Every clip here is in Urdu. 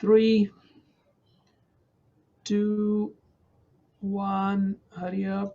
Three, 2, 1, hurry up.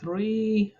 3,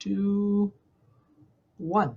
2, 1।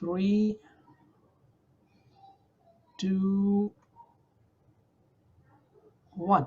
3, 2, 1।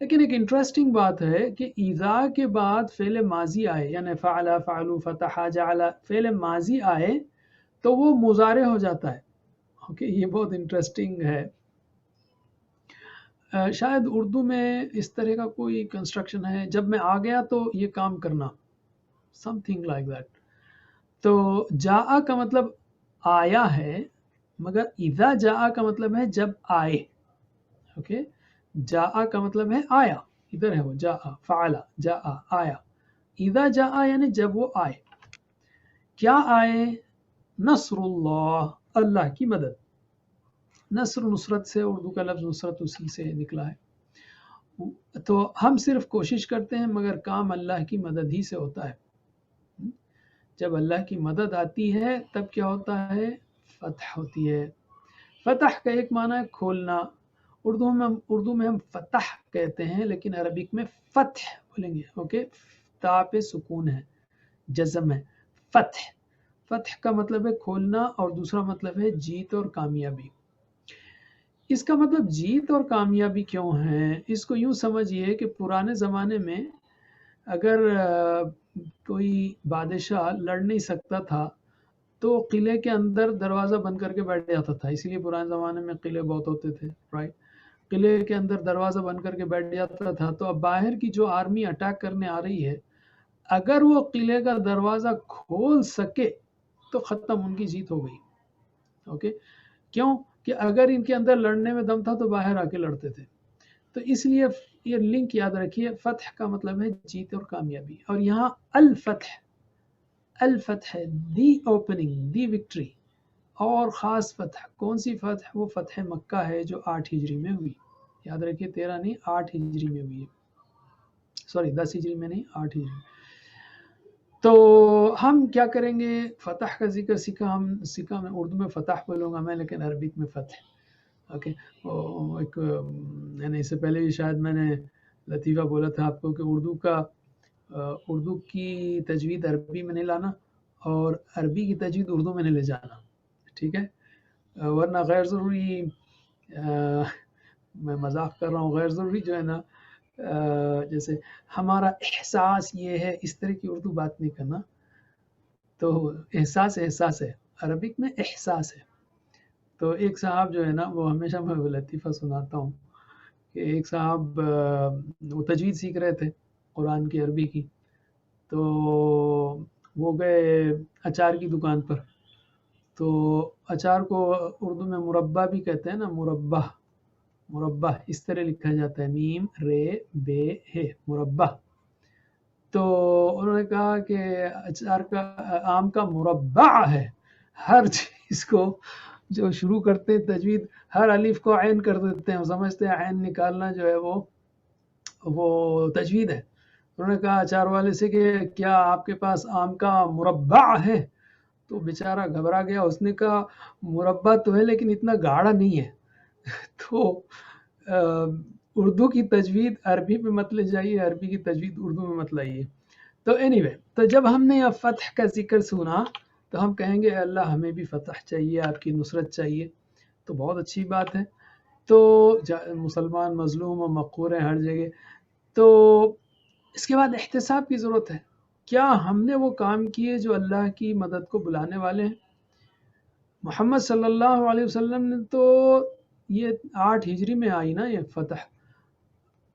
لیکن ایک انٹرسٹنگ بات ہے کہ اذا کے بعد فعل ماضی آئے، یعنی فعل، فعلوا، فتح، جعل، فعل ماضی آئے تو وہ مضارع ہو جاتا ہے. اوکے، یہ بہت انٹرسٹنگ ہے. شاید اردو میں اس طرح کا کوئی کنسٹرکشن ہے، جب میں آ گیا تو یہ کام کرنا، سم تھنگ لائک دیٹ. تو جاء کا مطلب آیا ہے، مگر اذا جاء کا مطلب ہے جب آئے. اوکے، جاء کا مطلب ہے آیا، ادھر ہے وہ جاء، فعل، جاء، آیا. اذا جاء یعنی جب وہ آئے. کیا آئے؟ نصر اللہ، اللہ کی مدد. نصر نصرت سے، اردو کا لفظ نصرت اسی سے نکلا ہے. تو ہم صرف کوشش کرتے ہیں مگر کام اللہ کی مدد ہی سے ہوتا ہے. جب اللہ کی مدد آتی ہے تب کیا ہوتا ہے؟ فتح ہوتی ہے. فتح کا ایک معنی ہے کھولنا. اردو میں ہم فتح کہتے ہیں، لیکن عربک میں فتح بولیں گے. اوکے، تا پہ سکون ہے، جزم ہے. فتح، فتح کا مطلب ہے کھولنا، اور دوسرا مطلب ہے جیت اور کامیابی. اس کا مطلب جیت اور کامیابی کیوں ہے؟ اس کو یوں سمجھیے کہ پرانے زمانے میں اگر کوئی بادشاہ لڑ نہیں سکتا تھا تو قلعے کے اندر دروازہ بند کر کے بیٹھ جاتا تھا. اسی لیے پرانے زمانے میں قلعے بہت ہوتے تھے، رائٹ. قلعے کے اندر دروازہ بند کر کے بیٹھ جاتا تھا، تو اب باہر کی جو آرمی اٹیک کرنے آ رہی ہے، اگر وہ قلعے کا دروازہ کھول سکے تو ختم، ان کی جیت ہو گئی. اوکے، کیوں کہ اگر ان کے اندر لڑنے میں دم تھا تو باہر آ کے لڑتے تھے. تو اس لیے یہ لنک یاد رکھیے، فتح کا مطلب ہے جیت اور کامیابی. اور یہاں الفتح، الفتح دی اوپننگ، دی وکٹری. اور خاص فتح، کون سی فتح؟ وہ فتح مکہ ہے جو 8 ہجری میں ہوئی. یاد رکھیے 13 نہیں، 8 ہجری میں ہوئی ہے. سوری 10 ہجری میں نہیں، 8 ہجری. تو ہم کیا کریں گے؟ فتح کا ذکر سیکھا میں اردو میں فتح بولوں گا میں، لیکن عربک میں فتح. اوکے، ایک یعنی اس سے پہلے بھی شاید میں نے لطیفہ بولا تھا آپ کو کہ اردو کی تجوید عربی میں نہیں لانا، اور عربی کی تجوید اردو میں نہیں لے جانا، ٹھیک ہے؟ ورنہ غیر ضروری، میں مذاق کر رہا ہوں، غیر ضروری جو ہے نا، جیسے ہمارا احساس یہ ہے، اس طرح کی اردو بات نہیں کرنا. تو احساس ہے، عربک میں احساس ہے. تو ایک صاحب جو ہے نا، وہ ہمیشہ میں لطیفہ سناتا ہوں کہ ایک صاحب وہ تجوید سیکھ رہے تھے قرآن کی عربی کی. تو وہ گئے اچار کی دکان پر. تو اچار کو اردو میں مربع بھی کہتے ہیں نا، مربع اس طرح لکھا جاتا ہے، میم رے بے ہے، مربع. تو انہوں نے کہا کہ اچار کا، آم کا مربع ہے. ہر چیز کو جو شروع کرتے ہیں تجوید، ہر الف کو عین کر دیتے ہیں، سمجھتے ہیں عین نکالنا جو ہے وہ تجوید ہے. انہوں نے کہا اچار والے سے کہ کیا آپ کے پاس آم کا مربع ہے؟ تو بیچارہ گھبرا گیا، اس نے کہا مربع تو ہے لیکن اتنا گاڑھا نہیں ہے. تو اردو کی تجوید عربی میں مت لے جائیے، عربی کی تجوید اردو میں مت لائیے. تو anyway، تو جب ہم نے یہ فتح کا ذکر سنا تو ہم کہیں گے اللہ ہمیں بھی فتح چاہیے، آپ کی نصرت چاہیے. تو بہت اچھی بات ہے. تو مسلمان مظلوم و مقہور ہیں ہر جگہ. تو اس کے بعد احتساب کی ضرورت ہے. کیا ہم نے وہ کام کیے جو اللہ کی مدد کو بلانے والے ہیں؟ محمد صلی اللہ علیہ وسلم نے تو، یہ 8 ہجری میں آئی نا یہ فتح،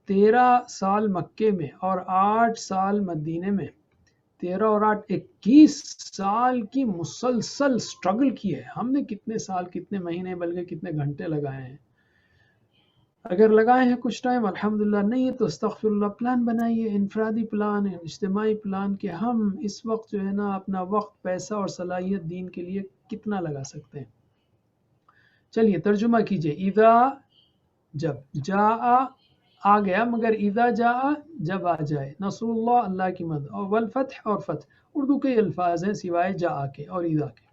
13 سال مکے میں اور 8 سال مدینے میں. 13 اور 8، 21 سال کی مسلسل سٹرگل کی ہے ہم نے. کتنے سال، کتنے مہینے، بلکہ کتنے گھنٹے لگائے ہیں. اگر لگائے ہیں کچھ ٹائم الحمدللہ، نہیں تو استغفر اللہ. پلان بنائیے، انفرادی پلان، اجتماعی پلان، کہ ہم اس وقت جو ہے نا اپنا وقت، پیسہ اور صلاحیت دین کے لیے کتنا لگا سکتے ہیں. چلیے ترجمہ کیجئے. اذا جب، جاء آ گیا، مگر اذا جاء جب آ جائے، نصر اللہ اللہ کی مدد، اور والفتح اور فتح. اردو کے الفاظ ہیں سوائے جاء کے اور اذا کے.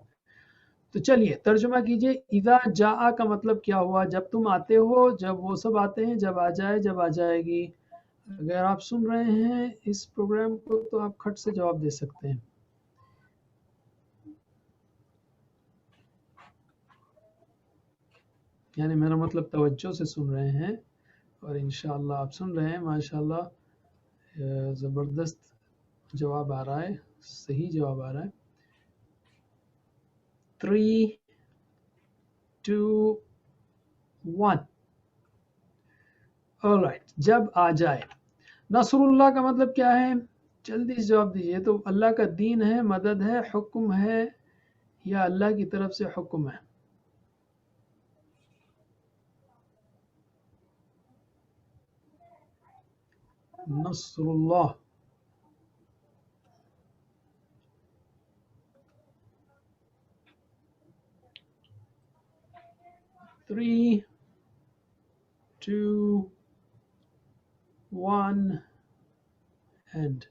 تو چلیے ترجمہ کیجئے. اذا جاء کا مطلب کیا ہوا؟ جب تم آتے ہو، جب وہ سب آتے ہیں، جب آ جائے، جب آ جائے گی. اگر آپ سن رہے ہیں اس پروگرام کو تو آپ کھٹ سے جواب دے سکتے ہیں. یعنی میرا مطلب توجہ سے سن رہے ہیں اور انشاءاللہ آپ سن رہے ہیں ماشاءاللہ زبردست جواب آ رہا ہے، صحیح جواب آ رہا ہے. 3 2 1. alright، جب آ جائے. نصر اللہ کا مطلب کیا ہے؟ جلدی سے جواب دیجیے. تو اللہ کا دین ہے، مدد ہے، حکم ہے، یا اللہ کی طرف سے حکم ہے؟ نصر اللہ. Three, 2 1 and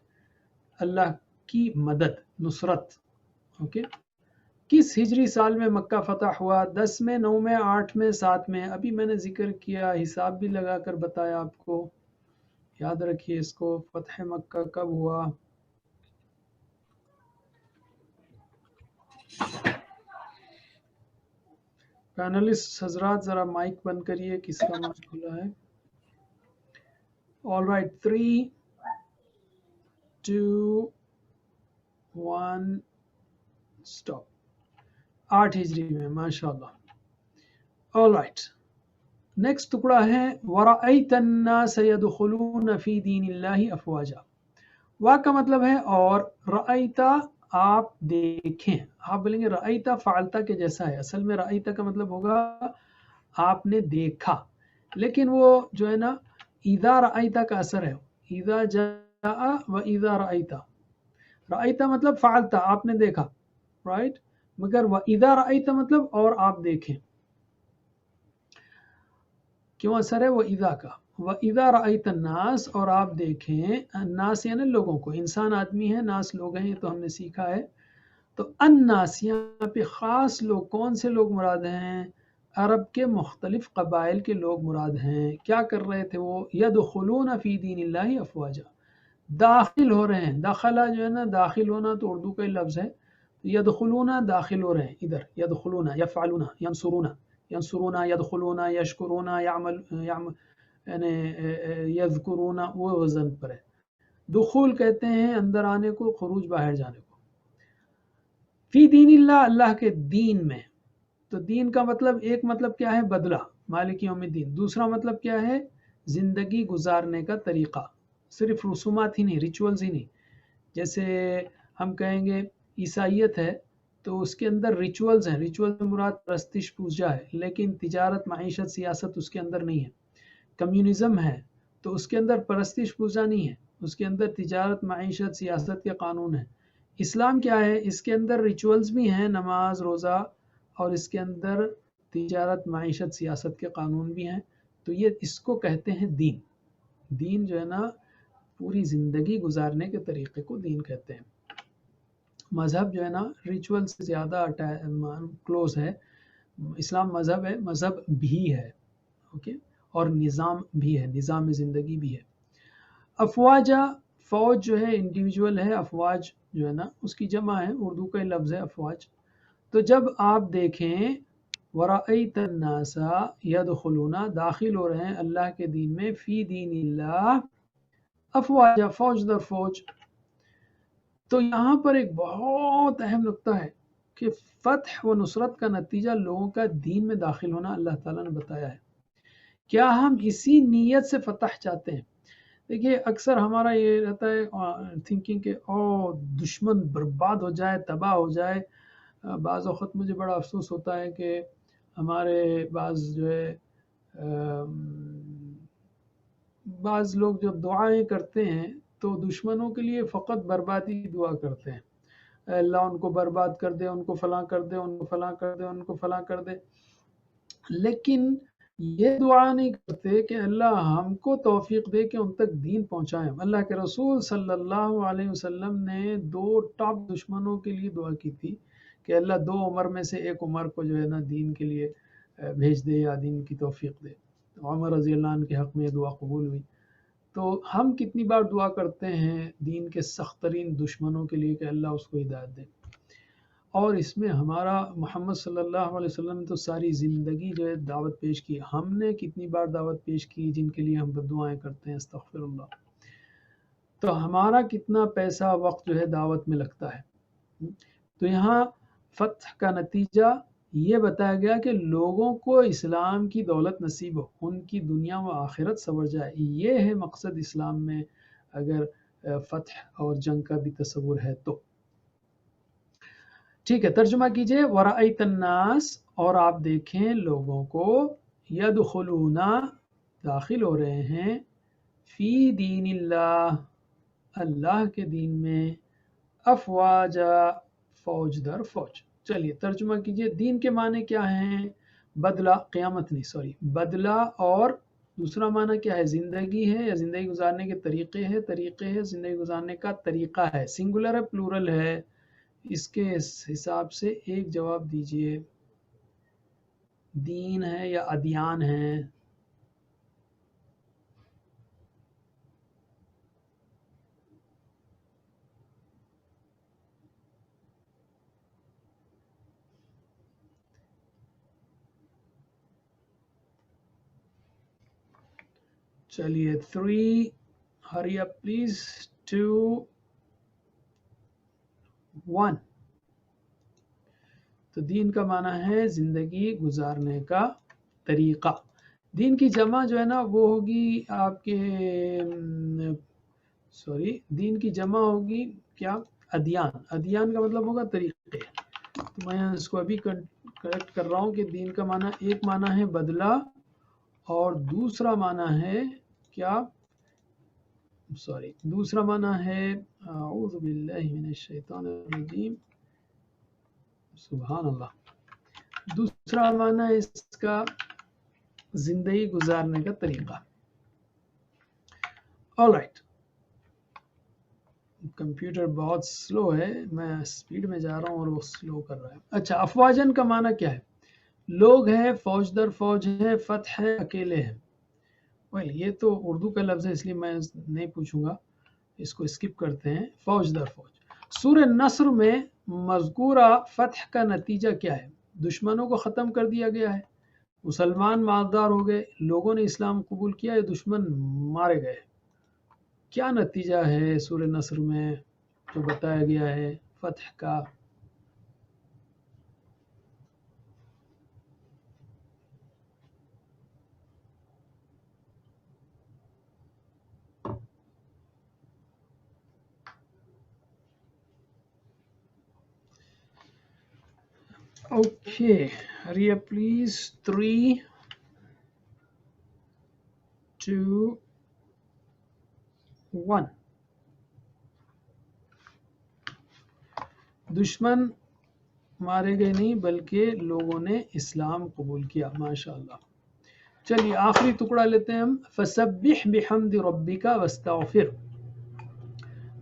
اللہ کی مدد، نصرت. اوکے. کس ہجری سال میں مکہ فتح ہوا؟ 10 میں، 9 میں، 8 میں، 7 میں؟ ابھی میں نے ذکر کیا، حساب بھی لگا کر بتایا آپ کو. یاد رکھیے اس کو. فتح مکہ کب ہوا؟ پینلسٹ حضرات ذرا مائک بند کریے، کس کا مائک کھلا ہے؟ All right. 3 2 1 اسٹاپ. 8 ہجری میں. ماشاءاللہ. All right. نیکسٹ ٹکڑا ہے وَرَأَيْتَ النَّاسَ يَدْخُلُونَ فِي دِينِ اللَّهِ أَفْوَاجًا. وا کا مطلب ہے اور، رأیتا آپ دیکھیں. آپ بولیں گے رأیتا فعلتا کے جیسا ہے. اصل میں رأیتا کا مطلب ہوگا آپ نے دیکھا، لیکن وہ جو ہے نا اذا رأیتا کا اثر ہے. اذا جاء و اذا رأیتا. رأیتا مطلب فعلتا، آپ نے دیکھا، رائٹ. مگر و اذا رأیتا مطلب اور آپ دیکھیں. کیوں اثر ہے وہ اذا کا؟ وَإِذَا رَأَيْتَ النَّاسَ، اور آپ دیکھیں. الناس یعنی لوگوں کو. انسان آدمی ہے، ناس لوگ ہیں، یہ تو ہم نے سیکھا ہے. تو الناس یہاں پہ خاص لوگ، کون سے لوگ مراد ہیں؟ عرب کے مختلف قبائل کے لوگ مراد ہیں. کیا کر رہے تھے وہ؟ يَدْخُلُونَ فِي دِينِ اللَّهِ أَفْوَاجًا. داخل ہو رہے ہیں. دخلا جو ہے نا داخل ہونا تو اردو کا ہی لفظ ہے. يدخلون داخل ہو رہے ہیں ادھر. يدخلون يفعلون ينصرون ينصرون يدخلون يشكرون يعمل یعنی یذکرون، وہ وزن پر ہے. دخول کہتے ہیں اندر آنے کو، خروج باہر جانے کو. فی دین اللہ، اللہ کے دین میں. تو دین کا مطلب، ایک مطلب کیا ہے؟ بدلہ، مالک یوم الدین. دوسرا مطلب کیا ہے؟ زندگی گزارنے کا طریقہ. صرف رسومات ہی نہیں، ریچولز ہی نہیں. جیسے ہم کہیں گے عیسائیت ہے تو اس کے اندر ریچولز ہیں. ریچول مراد پرستش پوجا ہے، لیکن تجارت، معیشت، سیاست اس کے اندر نہیں ہے. کمیونزم ہے تو اس کے اندر پرستش پوجا نہیں ہے، اس کے اندر تجارت، معیشت، سیاست کے قانون ہیں. اسلام کیا ہے؟ اس کے اندر ریچولز بھی ہیں، نماز، روزہ، اور اس کے اندر تجارت، معیشت، سیاست کے قانون بھی ہیں. تو یہ اس کو کہتے ہیں دین. دین جو ہے نا پوری زندگی گزارنے کے طریقے کو دین کہتے ہیں. مذہب جو ہے نا ریچول سے زیادہ کلوز ہے. اسلام مذہب ہے، مذہب بھی ہے، اوکے، اور نظام بھی ہے، نظام زندگی بھی ہے. افواجہ، فوج جو ہے انڈیویجول ہے، افواج جو ہے نا اس کی جمع ہے، اردو کا لفظ ہے افواج. تو جب آپ دیکھیں وَرَأَيْتَ النَّاسَ يَدْخُلُونَ، داخل ہو رہے ہیں اللہ کے دین میں، فی دین اللہ افواجہ، فوج در فوج. تو یہاں پر ایک بہت اہم نقطہ ہے کہ فتح و نصرت کا نتیجہ لوگوں کا دین میں داخل ہونا اللہ تعالیٰ نے بتایا ہے. کیا ہم اسی نیت سے فتح چاہتے ہیں؟ دیکھیے اکثر ہمارا یہ رہتا ہے تھنکنگ کہ دشمن برباد ہو جائے، تباہ ہو جائے. بعض اوقات مجھے بڑا افسوس ہوتا ہے کہ ہمارے بعض جو ہے بعض لوگ جب دعائیں کرتے ہیں تو دشمنوں کے لیے فقط بربادی دعا کرتے ہیں. اللہ ان کو برباد کر دے، ان کو فلاں کر دے، ان کو فلاں کر دے، ان کو فلاں کر دے. لیکن یہ دعا نہیں کرتے کہ اللہ ہم کو توفیق دے کہ ان تک دین پہنچائیں. اللہ کے رسول صلی اللہ علیہ وسلم نے 2 ٹاپ دشمنوں کے لیے دعا کی تھی کہ اللہ 2 عمر میں سے ایک عمر کو جو ہے نا دین کے لیے بھیج دے یا دین کی توفیق دے. عمر رضی اللہ عنہ کے حق میں یہ دعا قبول ہوئی. تو ہم کتنی بار دعا کرتے ہیں دین کے سخت ترین دشمنوں کے لیے کہ اللہ اس کو ہدایت دے. اور اس میں ہمارا محمد صلی اللہ علیہ وسلم نے تو ساری زندگی جو ہے دعوت پیش کی. ہم نے کتنی بار دعوت پیش کی جن کے لیے ہم بددعائیں کرتے ہیں، استغفر اللہ. تو ہمارا کتنا پیسہ وقت جو ہے دعوت میں لگتا ہے. تو یہاں فتح کا نتیجہ یہ بتایا گیا کہ لوگوں کو اسلام کی دولت نصیب ہو، ان کی دنیا و آخرت سنور جائے. یہ ہے مقصد اسلام میں، اگر فتح اور جنگ کا بھی تصور ہے تو. ٹھیک ہے، ترجمہ کیجئے. وَرَأَيْتَ النَّاسَ، اور آپ دیکھیں لوگوں کو، يَدْخُلُونَ داخل ہو رہے ہیں، فی دین اللہ اللہ کے دین میں، افواجا فوج در فوج. چلیے ترجمہ کیجئے. دین کے معنی کیا ہیں؟ بدلہ، قیامت نہیں سوری، بدلہ. اور دوسرا معنی کیا ہے؟ زندگی ہے یا زندگی گزارنے کے طریقے ہے، طریقے ہے زندگی گزارنے کا طریقہ ہے. سنگولر ہے پلورل ہے؟ اس کے حساب سے ایک جواب دیجئے. دین ہے یا ادیان ہے؟ چلیے 3 hurry up please 2 1. تو دین کا معنی ہے زندگی گزارنے کا طریقہ. دین کی جمع جو ہے نا وہ ہوگی آپ کے دین کی جمع ہوگی کیا؟ ادیان. ادیان کا مطلب ہوگا طریقے. تو میں اس کو ابھی کریکٹ کر رہا ہوں کہ دین کا معنی، ایک معنی ہے بدلہ اور دوسرا معنی ہے کیا؟ دوسرا معنی ہے اعوذ باللہ من الشیطان الرجیم، سبحان اللہ. دوسرا معنی ہے اس کا زندگی گزارنے کا طریقہ. All right. کمپیوٹر بہت سلو ہے، میں سپیڈ میں جا رہا ہوں اور وہ سلو کر رہا ہے. اچھا، افواجن کا معنی کیا ہے؟ لوگ ہے، فوج در فوج ہے، فتح ہے، اکیلے ہیں. یہ تو اردو کا لفظ ہے اس لیے میں نہیں پوچھوں گا، اس کو اسکپ کرتے ہیں. فوج در فوج. سورہ نصر میں مذکورہ فتح کا نتیجہ کیا ہے؟ دشمنوں کو ختم کر دیا گیا ہے، مسلمان مالدار ہو گئے، لوگوں نے اسلام قبول کیا، یہ دشمن مارے گئے. کیا نتیجہ ہے سورہ نصر میں جو بتایا گیا ہے فتح کا؟ Okay hurry up please 3 2 1. دشمن مارے گئے نہیں بلکہ لوگوں نے اسلام قبول کیا. ماشاءاللہ. چلیے آخری ٹکڑا لیتے ہیں ہم. فسبح بحمد ربک واستغفر،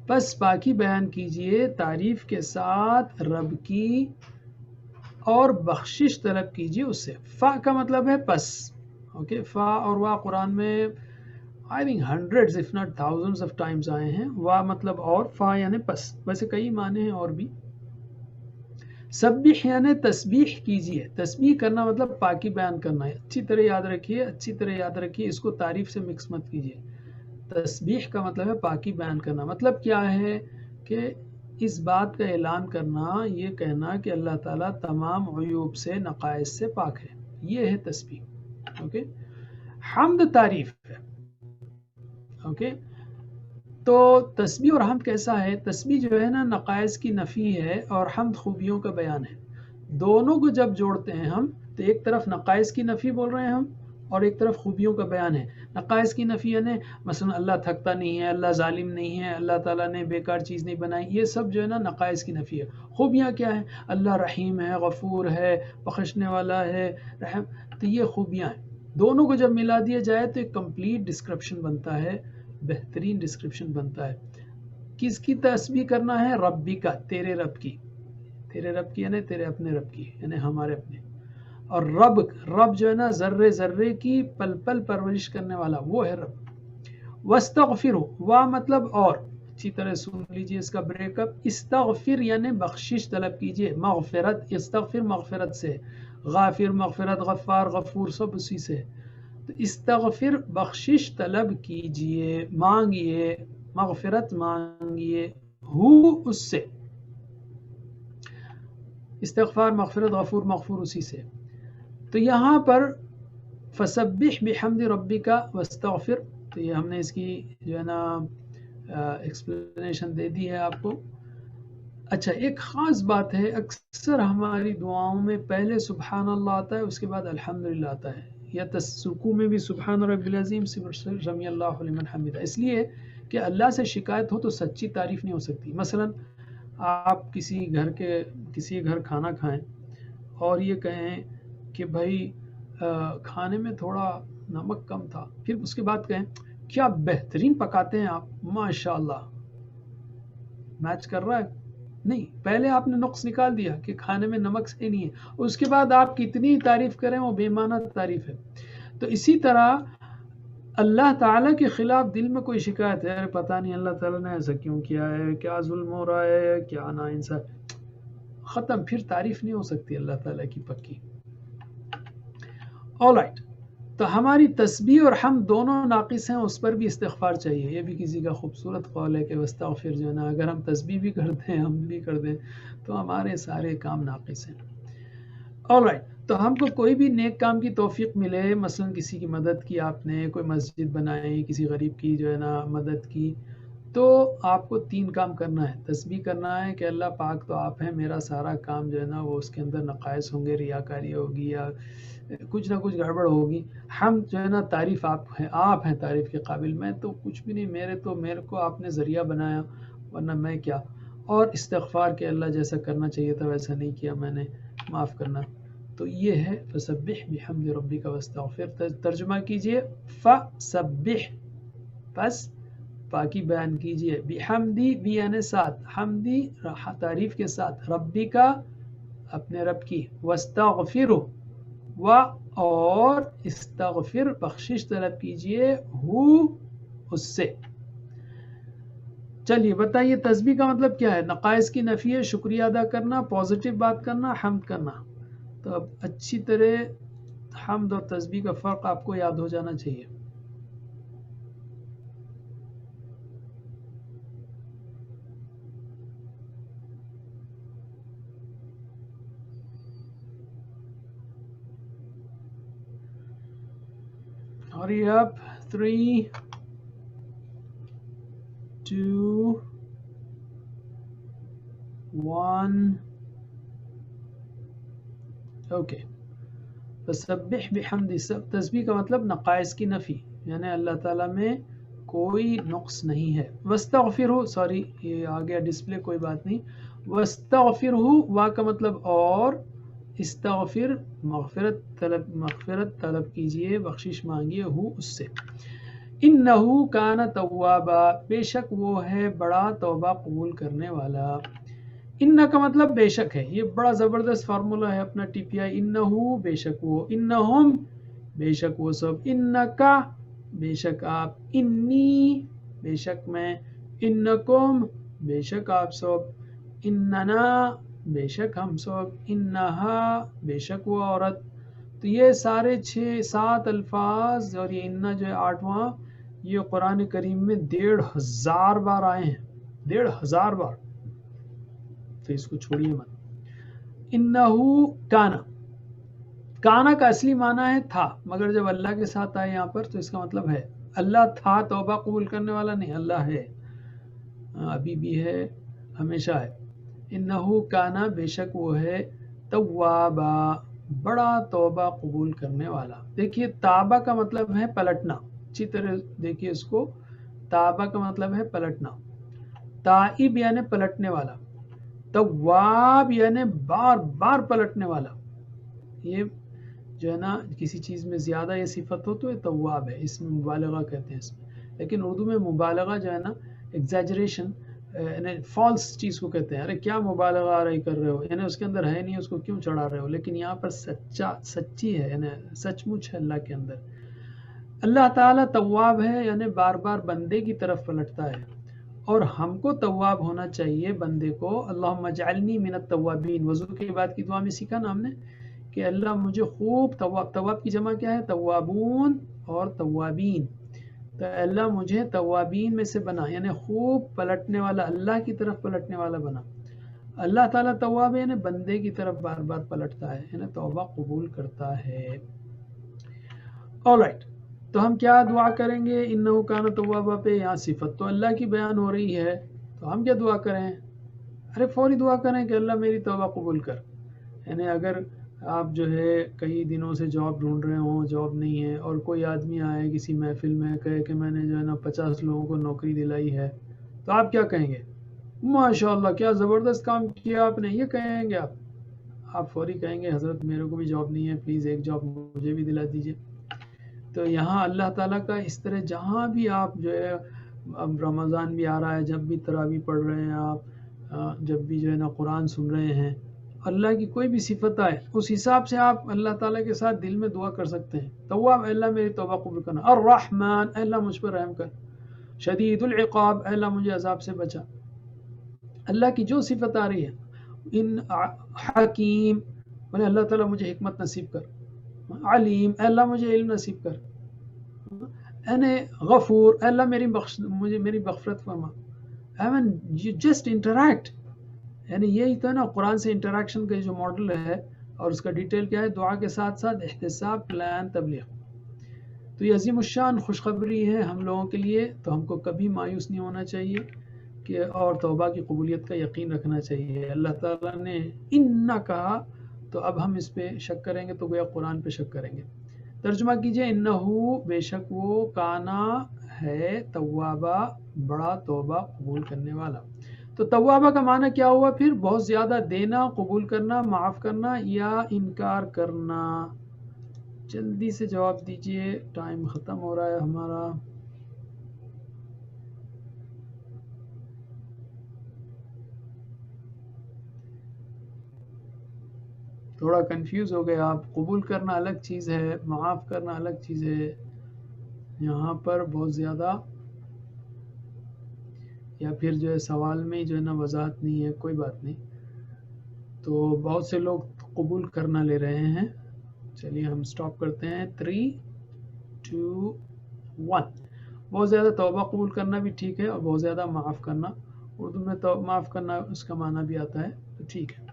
پس پاکی بیان کیجئے تعریف کے ساتھ رب کی اور بخشش طلب کیجئے اس سے. فا کا مطلب ہے پس. اوکے، فا اور وا قرآن میں I think hundreds if not thousands of times آئے ہیں. وا مطلب اور، فا یعنی پس. ویسے کئی معنی ہیں اور بھی. سبح یعنی تسبیح کیجئے. تسبیح کرنا مطلب پاکی بیان کرنا ہے. اچھی طرح یاد رکھیے، اچھی طرح یاد رکھیے، اس کو تعریف سے مکس مت کیجئے. تسبیح کا مطلب ہے پاکی بیان کرنا. مطلب کیا ہے کہ اس بات کا اعلان کرنا، یہ کہنا کہ اللہ تعالیٰ تمام عیوب سے، نقائص سے پاک ہے. یہ ہے تسبیح. اوکے. حمد تعریف ہے. اوکے. تو تسبیح اور حمد کیسا ہے؟ تسبیح جو ہے نا نقائص کی نفی ہے اور حمد خوبیوں کا بیان ہے. دونوں کو جب جوڑتے ہیں ہم تو ایک طرف نقائص کی نفی بول رہے ہیں ہم اور ایک طرف خوبیوں کا بیان ہے. نقائص کی نفی یعنی مثلا اللہ تھکتا نہیں ہے، اللہ ظالم نہیں ہے، اللہ تعالیٰ نے بیکار چیز نہیں بنائی، یہ سب جو ہے نا نقائص کی نفی ہے. خوبیاں کیا ہیں؟ اللہ رحیم ہے، غفور ہے، بخشنے والا ہے، رحم. تو یہ خوبیاں ہیں. دونوں کو جب ملا دیا جائے تو ایک کمپلیٹ ڈسکرپشن بنتا ہے، بہترین ڈسکرپشن بنتا ہے. کس کی تسبیح کرنا ہے؟ ربی کا، تیرے رب کی. تیرے رب کی یعنی تیرے اپنے رب کی، یعنی ہمارے اپنے. اور رب جو ہے نا ذرے ذرے کی پل پل پرورش کرنے والا، وہ ہے رب. واستغفروا، وا مطلب اور. اچھی طرح سن لیجئے اس کا بریک اپ. استغفر یعنی بخشش طلب کیجئے. مغفرت استغفر مغفرت سے، غافر مغفرت، غفار غفور سب اسی سے. تو استغفر بخشش طلب کیجئے، مانگیے، مغفرت مانگیے، ہو اس سے. استغفار مغفرت غفور مغفور اسی سے. تو یہاں پر فسبح بحمد ربک واستغفر، تو یہ ہم نے اس کی جو ہے نا ایکسپلینیشن دے دی ہے آپ کو. اچھا ایک خاص بات ہے، اکثر ہماری دعاؤں میں پہلے سبحان اللہ آتا ہے، اس کے بعد الحمدللہ آتا ہے، یا رکوع میں بھی سبحان رب العظیم سمی اللہ لمن حمدہ، اس لیے کہ اللہ سے شکایت ہو تو سچی تعریف نہیں ہو سکتی. مثلا آپ کسی گھر کھانا کھائیں اور یہ کہیں کہ بھائی کھانے میں تھوڑا نمک کم تھا، پھر اس کے بعد کہیں کیا بہترین پکاتے ہیں آپ، ماشاء اللہ. میچ کر رہا ہے؟ نہیں، پہلے آپ نے نقص نکال دیا کہ کھانے میں نمک صحیح نہیں ہے، اس کے بعد آپ کتنی تعریف کریں وہ بے معنی تعریف ہے. تو اسی طرح اللہ تعالیٰ کے خلاف دل میں کوئی شکایت ہے، پتہ نہیں اللہ تعالیٰ نے ایسا کیوں کیا ہے، کیا ظلم ہو رہا ہے، کیا ناانصاف، ختم، پھر تعریف نہیں ہو سکتی اللہ تعالیٰ کی پکی. آل رائٹ، تو ہماری تسبیح اور حمد دونوں ناقص ہیں، اس پر بھی استغفار چاہیے. یہ بھی کسی کا خوبصورت قول ہے کہ واستغفر، جو ہے نا اگر ہم تسبیح بھی کرتے ہیں، حمد بھی کر دیں تو ہمارے سارے کام ناقص ہیں. آل رائٹ، تو ہم کو کوئی بھی نیک کام کی توفیق ملے، مثلا کسی کی مدد کی، آپ نے کوئی مسجد بنائی، کسی غریب کی جو ہے نا مدد کی، تو آپ کو 3 کام کرنا ہے. تسبیح کرنا ہے کہ اللہ پاک تو آپ ہیں، میرا سارا کام جو ہے نا وہ اس کے اندر نقائص ہوں گے، ریاکاری ہوگی یا کچھ نہ کچھ گڑبڑ ہوگی. ہم جو ہے نا تعریف آپ ہیں تعریف کے قابل، میں تو کچھ بھی نہیں، میرے کو آپ نے ذریعہ بنایا، ورنہ میں کیا. اور استغفار کہ اللہ جیسا کرنا چاہیے تھا ویسا نہیں کیا میں نے، معاف کرنا. تو یہ ہے فسبح بحمد ربک واستغفر. ترجمہ کیجئے، فسبح پس پاکی بیان کیجئے، بحمدی بھی یعنی ساتھ، حمدی تعریف کے ساتھ، ربی کا اپنے رب کی، واستغفر اور استغفر بخشش طلب کیجئے، ہو اس سے. چلیے بتائیے تسبیح کا مطلب کیا ہے؟ نقائص کی نفی ہے، شکریہ ادا کرنا، پازیٹیو بات کرنا، حمد کرنا. تو اب اچھی طرح حمد اور تسبیح کا فرق آپ کو یاد ہو جانا چاہیے. Hurry up, 3, 2, 1. اوکے، فسبح بحمد. تسبیح کا مطلب نقائص کی نفی، یعنی اللہ تعالیٰ میں کوئی نقص نہیں ہے. واستغفرہ، سوری یہ آ گیا ڈسپلے، کوئی بات نہیں. واستغفرہ، وا کا مطلب اور، استغفر مغفرت طلب کیجئے، بخشش مانگیے، ہو اس سے. انہو کان توابا، بے شک وہ ہے بڑا توبہ قبول کرنے والا. ان کا مطلب بے شک ہے، یہ بڑا زبردست فارمولہ ہے اپنا ٹی پی آئی. انہو بے شک وہ، انہم بے شک وہ سب، انکا بے شک آپ، انی بے شک میں، انکم بے شک آپ سب، اننا بے شک ہم سب، انہا بے شک وہ عورت. تو یہ سارے 6-7 الفاظ اور یہ انا جو ہے 8واں، یہ قرآن کریم میں 1500 بار آئے ہیں، 1500 بار. تو اس کو چھوڑیے مت. انہو کانا، کانا کا اصلی معنی ہے تھا، مگر جب اللہ کے ساتھ آئے یہاں پر تو اس کا مطلب ہے اللہ تھا توبہ قبول کرنے والا نہیں، اللہ ہے، ابھی بھی ہے، ہمیشہ ہے. انہو کانا بے شک وہ ہے، توابا بڑا توبہ قبول کرنے والا. دیکھیے تابہ کا مطلب ہے پلٹنا، اچھی طرح دیکھیے اس کو. تابہ کا مطلب ہے پلٹنا، تائب یعنی پلٹنے والا، تواب یعنی بار بار پلٹنے والا. یہ جو ہے نا کسی چیز میں زیادہ یہ صفت ہو تو یہ تواب ہے، اس میں مبالغہ کہتے ہیں اس میں. لیکن اردو میں مبالغہ جو ہے نا ایگزیجریشن، یعنی فالس چیز کو کہتے ہیں. ارے کیا مبالغہ آ رہی کر رہے ہو، یعنی اس کے اندر ہے نہیں، اس کو کیوں چڑھا رہے ہو. لیکن یہاں پر سچی ہے، یعنی سچ مچ ہے اللہ کے اندر. اللہ تعالیٰ تواب ہے، یعنی بار بار بندے کی طرف پلٹتا ہے، اور ہم کو تواب ہونا چاہیے بندے کو. اللہم اجعلنی من التوابین، وضو کے بعد کی دعا میں سیکھا نا ہم نے کہ اللہ مجھے خوب تواب کی جمع کیا ہے؟ توابون اور توابین. تو اللہ مجھے توابین میں سے بنا، یعنی خوب پلٹنے والا، اللہ کی طرف پلٹنے والا بنا. اللہ تعالیٰ تواب ہے، یعنی بندے کی طرف بار بار پلٹتا ہے، یعنی توبہ قبول کرتا ہے. آلرائٹ، تو ہم کیا دعا کریں گے؟ انہو کان توابا پہ یہاں صفت تو اللہ کی بیان ہو رہی ہے، تو ہم کیا دعا کریں؟ ارے فوری دعا کریں کہ اللہ میری توبہ قبول کر. یعنی اگر آپ جو ہے کئی دنوں سے جاب ڈھونڈ رہے ہوں، جاب نہیں ہے، اور کوئی آدمی آئے کسی محفل میں کہے کہ میں نے جو ہے نا 50 لوگوں کو نوکری دلائی ہے، تو آپ کیا کہیں گے؟ ماشاء اللہ کیا زبردست کام کیا آپ نے، یہ کہیں گے آپ فوری کہیں گے حضرت میرے کو بھی جاب نہیں ہے، پلیز ایک جاب مجھے بھی دلا دیجئے. تو یہاں اللہ تعالیٰ کا اس طرح جہاں بھی آپ جو ہے، اب رمضان بھی آ رہا ہے، جب بھی تراویح پڑھ رہے ہیں آپ، جب بھی جو ہے نا قرآن سن رہے ہیں، اللہ کی کوئی بھی صفت آئے اس حساب سے آپ اللہ تعالیٰ کے ساتھ دل میں دعا کر سکتے ہیں. تواب، اللہ میری توبہ قبول کرنا. الرحمن، اللہ مجھ پر رحم کر. شدید العقاب، اللہ مجھے عذاب سے بچا. اللہ کی جو صفت آ رہی ہے. ان حکیم، بولے اللہ تعالیٰ مجھے حکمت نصیب کر. علیم، اللہ مجھے علم نصیب کر. یعنی غفور، اللہ مجھے میری مغفرت فرما. I mean, you just interact. یعنی یہی تو ہے نا قرآن سے انٹریکشن کا جو ماڈل ہے، اور اس کا ڈیٹیل کیا ہے؟ دعا کے ساتھ ساتھ احتساب، پلان، تبلیغ. تو یہ عظیم الشان خوشخبری ہے ہم لوگوں کے لیے. تو ہم کو کبھی مایوس نہیں ہونا چاہیے کہ، اور توبہ کی قبولیت کا یقین رکھنا چاہیے. اللہ تعالیٰ نے اِنَّ کہا تو اب ہم اس پہ شک کریں گے تو گویا قرآن پہ شک کریں گے. ترجمہ کیجئے، انہو، بے شک وہ، کانا ہے، توابا، بڑا توبہ قبول کرنے والا. تو توابہ کا معنی کیا ہوا پھر؟ بہت زیادہ دینا، قبول کرنا، معاف کرنا، یا انکار کرنا. جلدی سے جواب دیجئے، ٹائم ختم ہو رہا ہے ہمارا. تھوڑا کنفیوز ہو گئے آپ. قبول کرنا الگ چیز ہے، معاف کرنا الگ چیز ہے. یہاں پر بہت زیادہ، یا پھر جو ہے سوال میں جو ہے نا وضاحت نہیں ہے. کوئی بات نہیں. تو بہت سے لوگ قبول کرنا لے رہے ہیں. چلیے ہم سٹاپ کرتے ہیں. 3 2 1. بہت زیادہ توبہ قبول کرنا بھی ٹھیک ہے، اور بہت زیادہ معاف کرنا. اردو میں تو معاف کرنا اس کا معنی بھی آتا ہے، تو ٹھیک ہے.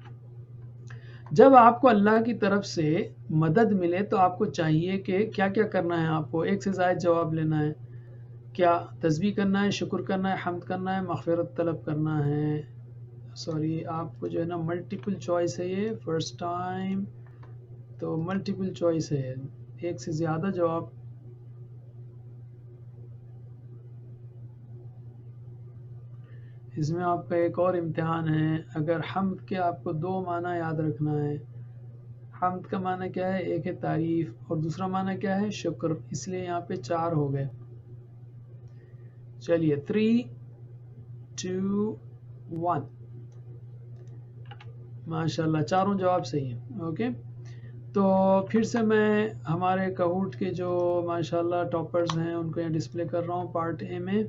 جب آپ کو اللہ کی طرف سے مدد ملے تو آپ کو چاہیے کہ کیا کیا کرنا ہے. آپ کو ایک سے زائد جواب لینا ہے. کیا تسبیح کرنا ہے، شکر کرنا ہے، حمد کرنا ہے، مغفرت طلب کرنا ہے. سوری، آپ کو جو ہے نا ملٹیپل چوائس ہے، یہ فرسٹ ٹائم تو ملٹیپل چوائس ہے، ایک سے زیادہ جواب. اس میں آپ کا ایک اور امتحان ہے. اگر حمد کے آپ کو 2 معنی یاد رکھنا ہے. حمد کا معنی کیا ہے؟ ایک ہے تعریف، اور دوسرا معنی کیا ہے؟ شکر. اس لیے یہاں پہ 4 ہو گئے. چلیے 3 2 1. ماشاءاللہ چاروں جواب صحیح ہیں. اوکے، تو پھر سے میں ہمارے کہوٹ کے جو ماشاءاللہ ٹاپرز ہیں ان کو یہاں ڈسپلے کر رہا ہوں. پارٹ اے میں،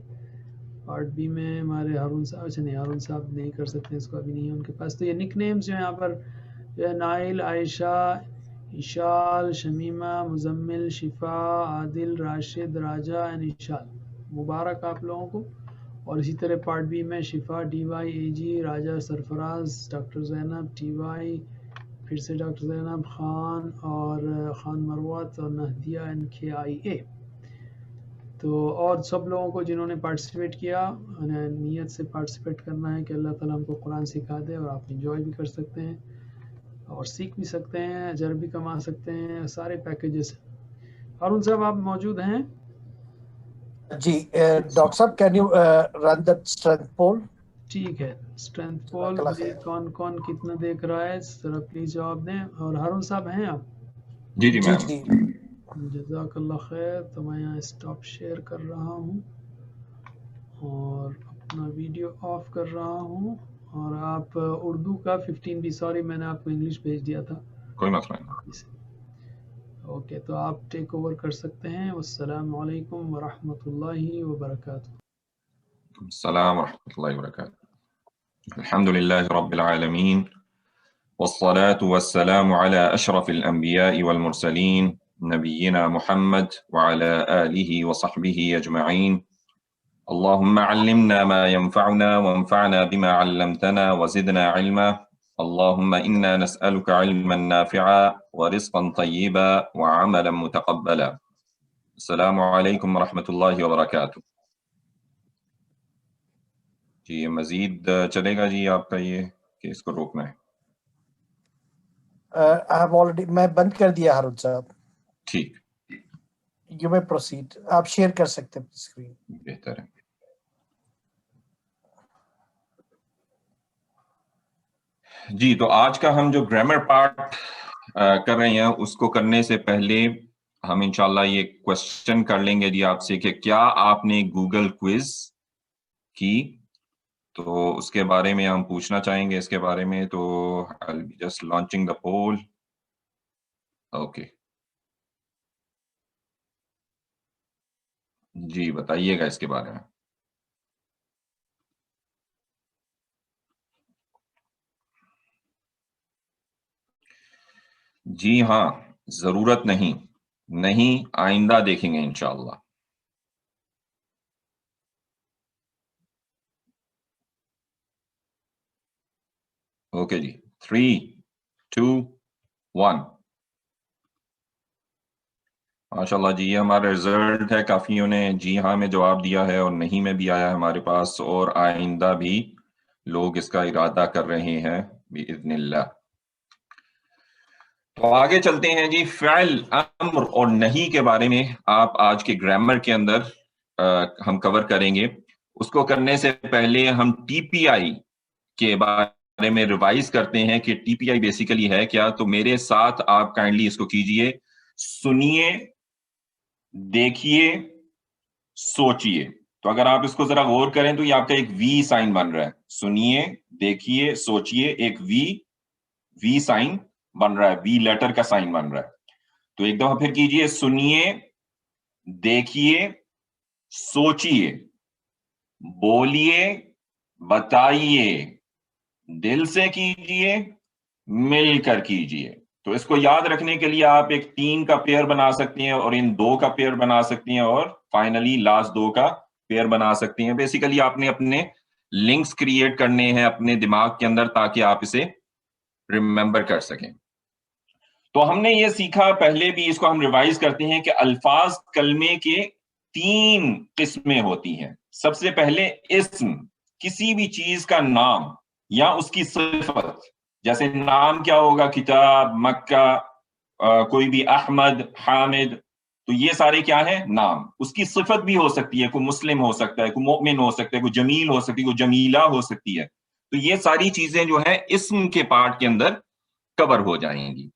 پارٹ بی میں ہمارے ہارون صاحب، اچھا نہیں ہارون صاحب نہیں کر سکتے، اس کو ابھی نہیں ہے ان کے پاس. تو یہ نک نیمز جو ہیں یہاں پر، نائل، عائشہ، اشال، شمیمہ، مزمل، شفا، عادل، راشد، راجہ اینڈ اشال. مبارک آپ لوگوں کو. اور اسی طرح پارٹ بی میں شفا، ڈی وائی، اے جی، راجہ، سرفراز، ڈاکٹر زینب، ٹی وائی، پھر سے ڈاکٹر زینب خان، اور خان مروت، اور نہدیہ اینڈ کے آئی اے. تو اور سب لوگوں کو جنہوں نے پارٹیسپیٹ کیا، نیت سے پارٹیسپیٹ کرنا ہے کہ اللہ تعالیٰ ہم کو قرآن سکھا دے، اور آپ انجوائے بھی کر سکتے ہیں اور سیکھ بھی سکتے ہیں، اجر بھی کما سکتے ہیں، سارے پیکیجز. ہارون صاحب آپ موجود ہیں؟ جی ڈاکٹر صاحب، can you run that strength poll? ٹھیک ہے، اسٹرینتھ پول کون کون کتنا دیکھ رہا ہے ذرا پلیز جواب دیں. اور ہارون صاحب ہیں آپ؟ جی جی جی. جزاک اللہ خیر. تو میں یہاں اسٹاپ شیئر کر رہا ہوں اور اپنا ویڈیو آف کر رہا ہوں. اور آپ اردو کا 15 بھی، سوری میں نے آپ کو انگلش بھیج دیا تھا. کوئی مسئلہ نہیں. اوکے، تو آپ ٹیک اوور کر سکتے ہیں. والسلام علیکم ورحمۃ اللہ وبرکاتہ. السلام ورحمة الله وبركاته. الحمد لله رب العالمين والصلاة والسلام على أشرف الأنبياء والمرسلين نبينا محمد وعلى آله وصحبه أجمعين. اللهم علمنا ما ينفعنا وانفعنا بما علمتنا وزدنا علما. اللهم إنا نسألك علما نافعا ورزقا طيبا وعملا متقبلا. السلام عليكم ورحمة الله وبركاته. جی مزید چلے گا جی آپ کا یہ کہ اس کو روکنا ہے؟ میں بند کر دیا ہارون صاحب. ٹھیک، یو میں پروسیڈ. آپ شیئر کر سکتے ہیں اسکرین. بہتر ہے. جی تو آج کا ہم جو گرامر پارٹ کر رہے ہیں اس کو کرنے سے پہلے ہم انشاءاللہ یہ کوشچن کر لیں گے جی آپ سے کہ کیا آپ نے گوگل کوئز کی، تو اس کے بارے میں ہم پوچھنا چاہیں گے. اس کے بارے میں تو I'll be just launching the poll. Okay جی بتائیے گا اس کے بارے میں. جی ہاں، ضرورت نہیں آئندہ دیکھیں گے انشاءاللہ. اوکے جی 3 2 1. ماشاءاللہ جی یہ ہمارا رزلٹ ہے. کافیوں نے جی ہاں میں جواب دیا ہے اور نہیں میں بھی آیا ہے ہمارے پاس، اور آئندہ بھی لوگ اس کا ارادہ کر رہے ہیں بإذن اللہ. تو آگے چلتے ہیں جی. فعل امر اور نہیں کے بارے میں آپ آج کے گرامر کے اندر ہم کور کریں گے. اس کو کرنے سے پہلے ہم ٹی پی آئی کے بارے میں ریوائز کرتے ہیں کہ ٹی پی آئی بیسیکلی ہے کیا. تو میرے ساتھ آپ کائنڈلی اس کو کیجئے. سنیے، دیکھیے، سوچیے. تو اگر آپ اس کو ذرا غور کریں تو یہ آپ کا ایک وی سائن بن رہا ہے. سنیے، دیکھیے، سوچیے، ایک وی سائن بن رہا ہے، وی لیٹر کا سائن بن رہا ہے. تو ایک دفعہ پھر کیجئے. سنیے، دیکھیے، سوچیے، بولیے، بتائیے، دل سے کیجئے، مل کر کیجئے. تو اس کو یاد رکھنے کے لیے آپ ایک 3 کا پیئر بنا سکتے ہیں، اور ان 2 کا پیئر بنا سکتے ہیں، اور فائنلی لاسٹ 2 کا پیئر بنا سکتے ہیں. بیسیکلی آپ نے اپنے لنکس کریٹ کرنے ہیں اپنے دماغ کے اندر تاکہ آپ اسے ریممبر کر سکیں. تو ہم نے یہ سیکھا پہلے بھی، اس کو ہم ریوائز کرتے ہیں کہ الفاظ کلمے کے 3 قسمیں ہوتی ہیں. سب سے پہلے اسم، کسی بھی چیز کا نام یا اس کی صفت. جیسے نام کیا ہوگا؟ کتاب، مکہ، کوئی بھی احمد، حامد. تو یہ سارے کیا ہیں؟ نام. اس کی صفت بھی ہو سکتی ہے، کوئی مسلم ہو سکتا ہے، کوئی مومن ہو سکتا ہے، کوئی جمیل ہو سکتی ہے، کوئی جمیلہ ہو سکتی ہے. تو یہ ساری چیزیں جو ہیں اسم کے پارٹ کے اندر کور ہو جائیں گی.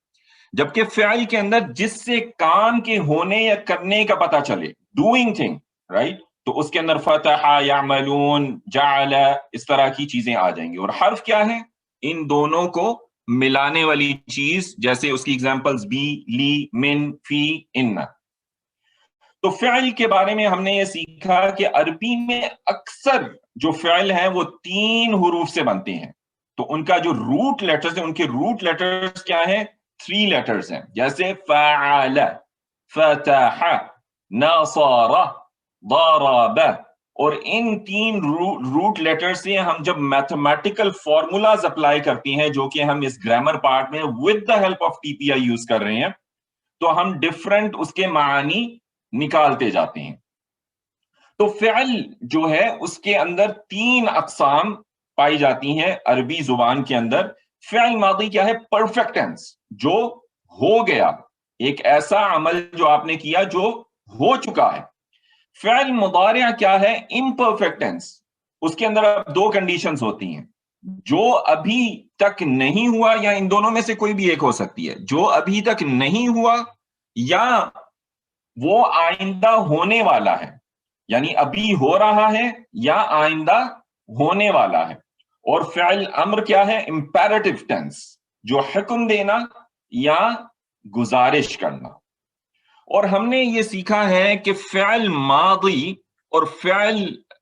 جبکہ فعل کے اندر جس سے کام کے ہونے یا کرنے کا پتہ چلے، ڈوئنگ تھنگ، رائٹ، تو اس کے اندر فتح، یعملون، جعل، اس طرح کی چیزیں آ جائیں گی. اور حرف کیا ہے؟ ان دونوں کو ملانے والی چیز، جیسے اس کی ایگزامپلز بی، لی، من، فی، ان. تو فعل کے بارے میں ہم نے یہ سیکھا کہ عربی میں اکثر جو فعل ہیں وہ 3 حروف سے بنتے ہیں. تو ان کا جو روٹ لیٹرز ہیں، ان کے روٹ لیٹرز کیا ہیں؟ 3 لیٹرز ہیں. جیسے فعل، فتح، نصر، ضرب. اور ان 3 روٹ لیٹر سے ہم جب میتھمیٹیکل فارمولاز اپلائی کرتے ہیں، جو کہ ہم اس گرامر پارٹ میں with the help of T P I use کر رہے ہیں، تو ہم ڈفرنٹ اس کے معنی نکالتے جاتے ہیں. تو فعل جو ہے اس کے اندر 3 اقسام پائی جاتی ہیں عربی زبان کے اندر. فعل ماضی کیا ہے؟ پرفیکٹ ٹینس، جو ہو گیا، ایک ایسا عمل جو آپ نے کیا جو ہو چکا ہے. فعل مضارع کیا ہے؟ Imperfect tennis. اس کے اندر اب 2 کنڈیشنز ہوتی ہیں، جو ابھی تک نہیں ہوا، یا ان دونوں میں سے کوئی بھی ایک ہو سکتی ہے. جو ابھی تک نہیں ہوا یا وہ آئندہ ہونے والا ہے، یعنی ابھی ہو رہا ہے یا آئندہ ہونے والا ہے. اور فعل امر کیا ہے؟ امپیریٹو ٹینس، جو حکم دینا یا گزارش کرنا. اور ہم نے یہ سیکھا ہے کہ فعل ماضی اور فعل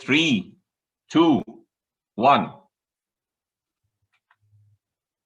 3, 2, 1।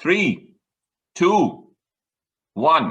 3, 2, 1।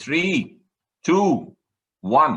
3, 2, 1।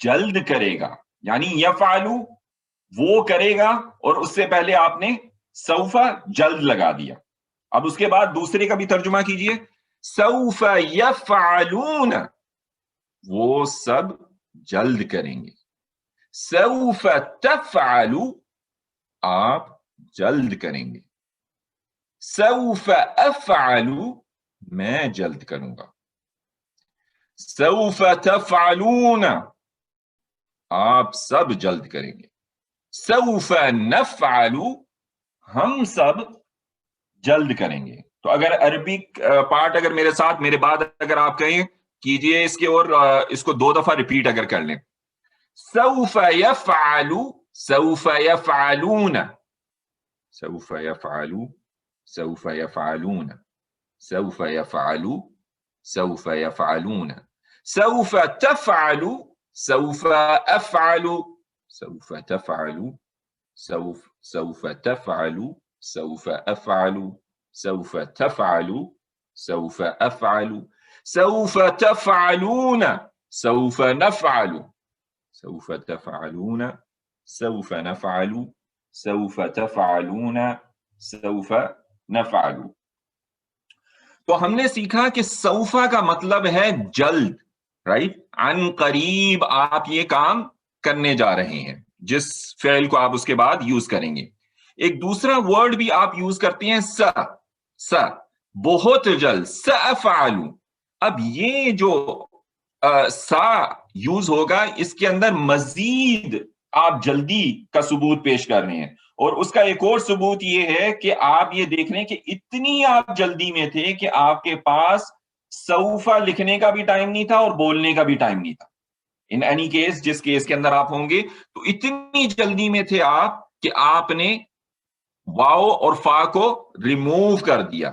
جلد کرے گا، یعنی یفعلو وہ کرے گا، اور اس سے پہلے آپ نے سوف جلد لگا دیا. اب اس کے بعد دوسرے کا بھی ترجمہ کیجئے. سوف یفعلون وہ سب جلد کریں گے. سوف تفعلو آپ جلد کریں گے. سوف افعلو میں جلد کروں گا. سوف تفعلون آپ سب جلد کریں گے. سوف نفعلو ہم سب جلد کریں گے. تو اگر عربک پارٹ اگر میرے ساتھ میرے بعد اگر آپ کہیں کیجئے اس کے، اور اس کو 2 دفعہ ریپیٹ اگر کر لیں. سوف یفعلو سوف یفعلون سوف یفعلو سوف یفعلون سوف یفعلو سوف یفعلون سوف تفعلو سوف افعلو سوف تفعلو سوف تفعلو سوف افعلو سوف تفعلو سوف افعلو سوف تفعلون سوف نفعل سوف تفعلون سوف نفعل سوف تفعلون سوف نفعل. تو ہم نے سیکھا کہ سوفا کا مطلب ہے جلد، رائٹ؟ عن قریب آپ یہ کام کرنے جا رہے ہیں، جس فعل کو آپ اس کے بعد یوز کریں گے. ایک دوسرا ورڈ بھی آپ یوز کرتے ہیں س بہت جلد، سأفعل. اب یہ جو سا یوز ہوگا، اس کے اندر مزید آپ جلدی کا ثبوت پیش کر رہے ہیں. اور اس کا ایک اور ثبوت یہ ہے کہ آپ یہ دیکھ رہے ہیں کہ اتنی آپ جلدی میں تھے کہ آپ کے پاس سوفا لکھنے کا بھی ٹائم نہیں تھا اور بولنے کا بھی ٹائم نہیں تھا. ان اینی کیس، جس کیس کے اندر آپ ہوں گے، تو اتنی جلدی میں تھے آپ کہ آپ نے واو اور فا کو ریموو کر دیا.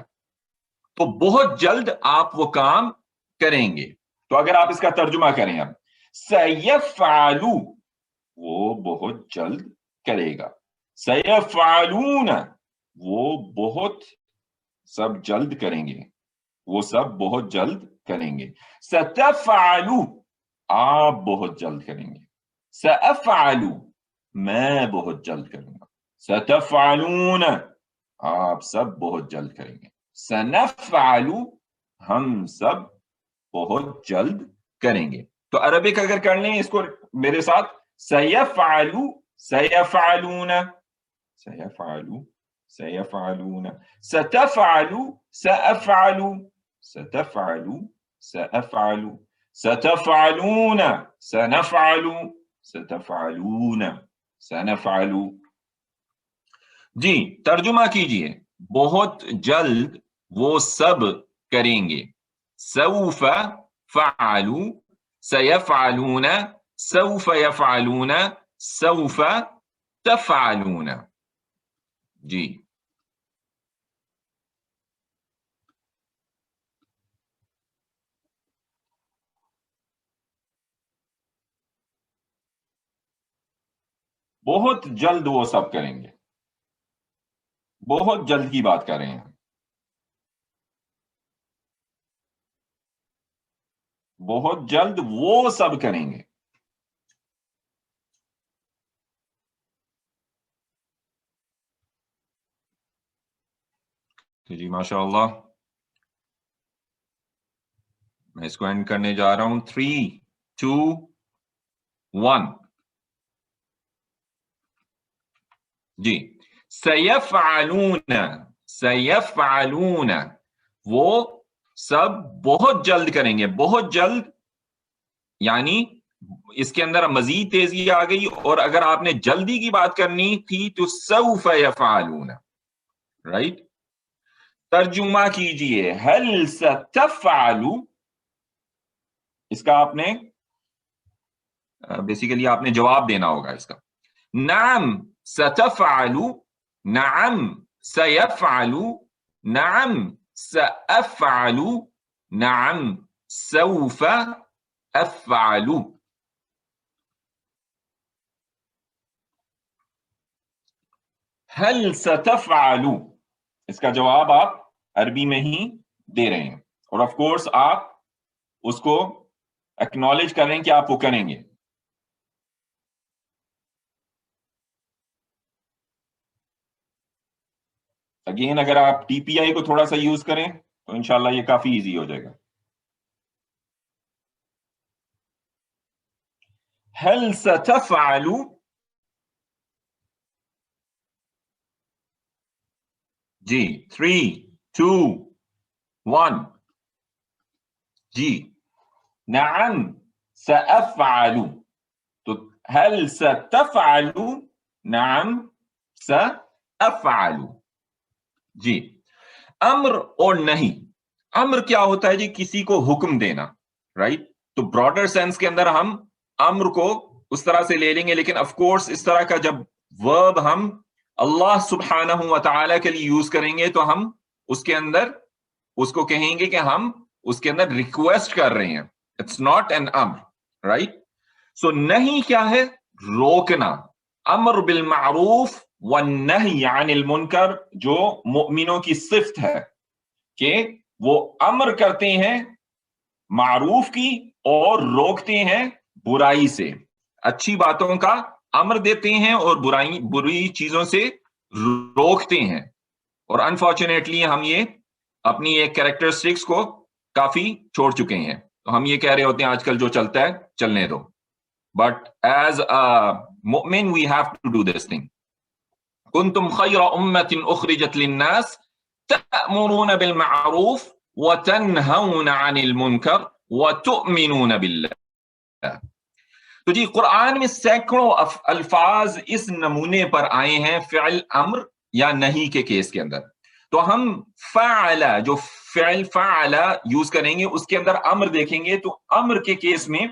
تو بہت جلد آپ وہ کام کریں گے. تو اگر آپ اس کا ترجمہ کریں، اب سیفعلو وہ بہت جلد کرے گا. سیفعلون وہ بہت سب جلد کریں گے، وہ سب بہت جلد کریں گے. ستفعلو آپ بہت جلد کریں گے. سأفعلو میں بہت جلد کروں گا. ستفعلون آپ سب بہت جلد کریں گے. سنفعلو ہم سب بہت جلد کریں گے. تو عربک اگر کر لیں اس کو میرے ساتھ، سیفعلو سیفعلون سیفعلو سیفعلون ستفعلو سأفعلو ستفعلو سأفعلو ستفعلون سنفعل ستفعلون سنفعل. جی ترجمہ کیجئے. بہت جلد وہ سب کریں گے. سوف فعلوا سيفعلون سوف يفعلون سوف تفعلون. جی بہت جلد وہ سب کریں گے. بہت جلد کی بات کر رہے ہیں. بہت جلد وہ سب کریں گے. جی ماشاء اللہ. میں اس کو اینڈ کرنے جا رہا ہوں. 3 2 1. جی سیفعلون سیفعلون وہ سب بہت جلد کریں گے. بہت جلد یعنی اس کے اندر مزید تیزی آ گئی، اور اگر آپ نے جلدی کی بات کرنی تھی تو سوف یفعلون، رائٹ؟ ترجمہ کیجئے. هل ستفعل، اس کا آپ نے بیسیکلی آپ نے جواب دینا ہوگا اس کا. نعم ستفعل نعم سيفعل نعم سأفعل نعم سوف أفعل. هل ستفعل اس کا جواب آپ عربی میں ہی دے رہے ہیں، اور آف کورس آپ اس کو ایکنالج کر رہے ہیں کہ آپ وہ کریں گے. اگین اگر آپ ٹی پی آئی کو تھوڑا سا یوز کریں تو انشاءاللہ یہ کافی ایزی ہو جائے گا. هل ستفعل جی 3 2 1 جی نعم سأفعل. تو هل ستفعل نعم سأفعل. جی امر اور نہیں. امر کیا ہوتا ہے جی؟ کسی کو حکم دینا، رائٹ؟ تو براڈر سینس کے اندر ہم امر کو اس طرح سے لے لیں گے، لیکن آف کورس اس طرح کا جب ورب ہم اللہ سبحانہ و تعالی کے لیے یوز کریں گے تو ہم اس کے اندر اس کو کہیں گے کہ ہم اس کے اندر ریکویسٹ کر رہے ہیں. اٹس ناٹ این امر، رائٹ؟ سو نہیں کیا ہے؟ روکنا. امر بالمعروف والنہی عن المنکر جو مؤمنوں کی صفت ہے کہ وہ امر کرتے ہیں معروف کی اور روکتے ہیں برائی سے. اچھی باتوں کا امر دیتے ہیں اور بری چیزوں سے روکتے ہیں. اور انفارچونیٹلی ہم یہ اپنی ایک کریکٹرسٹکس کو کافی چھوڑ چکے ہیں. تو ہم یہ کہہ رہے ہوتے ہیں آج کل جو چلتا ہے چلنے دو. بٹ ایز اے مؤمن we have to do this thing. کنتم خیر امۃ اخرجت للناس تأمرون بالمعروف وتنہون عن المنکر وتؤمنون باللہ. تو جی قرآن میں سینکڑوں الفاظ اس نمونے پر آئے ہیں فعل امر یا نہیں کے کیس کے اندر. تو ہم فعل جو فعل فعل یوز کریں گے اس کے اندر امر دیکھیں گے تو امر کے کیس میں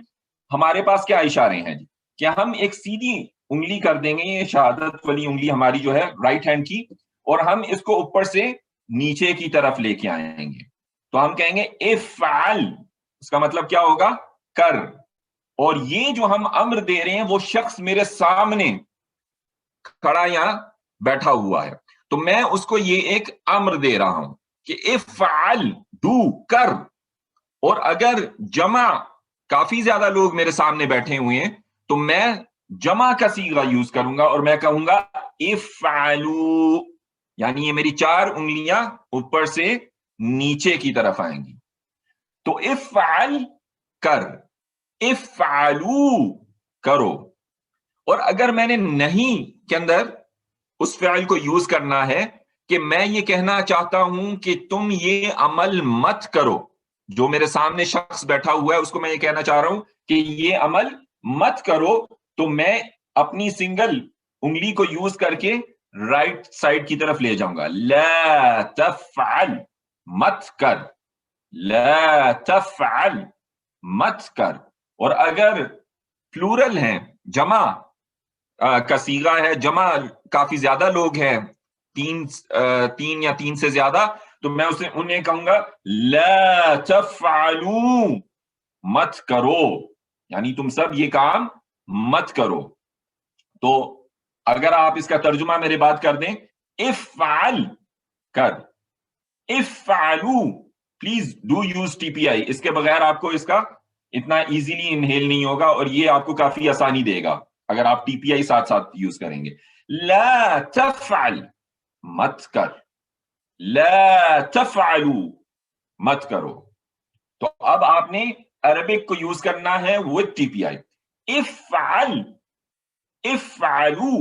ہمارے پاس کیا اشارے ہیں جی؟ کہ ہم ایک سیدھی انگلی کر دیں گے، یہ شہادت والی انگلی ہماری جو ہے رائٹ ہینڈ کی، اور ہم اس کو اوپر سے نیچے کی طرف لے کے آئیں گے. تو ہم کہیں گے افعل. اس کا مطلب کیا ہوگا؟ کر. اور یہ جو ہم امر دے رہے ہیں وہ شخص میرے سامنے کھڑا یا بیٹھا ہوا ہے، تو میں اس کو یہ ایک امر دے رہا ہوں کہ افعل، دو، کر. اور اگر جمع کافی زیادہ لوگ میرے سامنے بیٹھے ہوئے ہیں تو میں جمع کا صیغہ یوز کروں گا اور میں کہوں گا افعلوا، یعنی یہ میری 4 انگلیاں اوپر سے نیچے کی طرف آئیں گی. تو افعل، کر، افعلوا، کرو. اور اگر میں نے نہیں کے اندر اس فعل کو یوز کرنا ہے کہ میں یہ کہنا چاہتا ہوں کہ تم یہ عمل مت کرو، جو میرے سامنے شخص بیٹھا ہوا ہے اس کو میں یہ کہنا چاہ رہا ہوں کہ یہ عمل مت کرو، تو میں اپنی سنگل انگلی کو یوز کر کے رائٹ سائڈ کی طرف لے جاؤں گا. لا تفعل، مت کر. لا تفعل، مت کر. اور اگر پلورل ہیں، جمع کا صیغہ ہے، جمع کافی زیادہ لوگ ہیں، 3 یا 3 سے زیادہ، تو میں انہیں کہوں گا لا تفعلوا، مت کرو، یعنی تم سب یہ کام مت کرو. تو اگر آپ اس کا ترجمہ میرے بات کر دیں، افعل، کر، افعلوا. Please do use T P I. اس کے بغیر آپ کو اس کا اتنا ایزیلی انہیل نہیں ہوگا اور یہ آپ کو کافی آسانی دے گا اگر آپ ٹی پی آئی ساتھ ساتھ یوز کریں گے. لا تفعل، مت کر. لا تفعلوا، مت کرو. تو اب آپ نے عربک کو یوز کرنا ہے with ٹی پی آئی. افعل، افعلوا،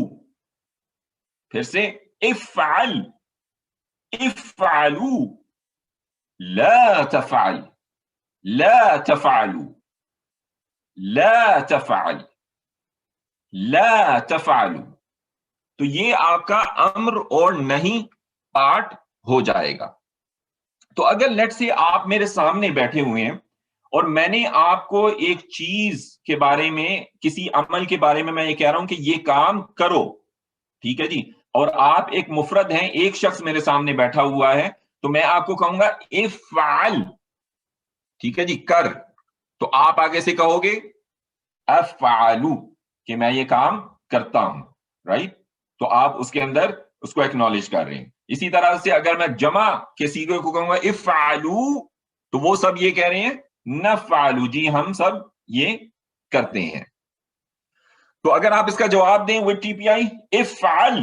پھر سے افعل، افعلوا. لا تفعل، لا تفعلوا، لا تفعل، لا تفعلوا. تو یہ آپ کا امر اور نہیں پارٹ ہو جائے گا. تو اگر لیٹ سے آپ میرے سامنے بیٹھے ہوئے ہیں اور میں نے آپ کو ایک چیز کے بارے میں، کسی عمل کے بارے میں یہ کہہ رہا ہوں کہ یہ کام کرو، ٹھیک ہے جی، اور آپ ایک مفرد ہیں، ایک شخص میرے سامنے بیٹھا ہوا ہے، تو میں آپ کو کہوں گا افعل، ٹھیک ہے جی، کر. تو آپ آگے سے کہو گے افعلوا، کہ میں یہ کام کرتا ہوں، رائٹ؟ تو آپ اس کے اندر اس کو ایکنالج کر رہے ہیں. اسی طرح سے اگر میں جمع کے صیغے کو کہوں گا افعلوا، تو وہ سب یہ کہہ رہے ہیں نفعلوا، جی ہم سب یہ کرتے ہیں. تو اگر آپ اس کا جواب دیں with ٹی پی آئی، افعل،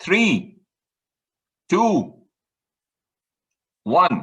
3, 2, 1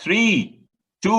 3, 2,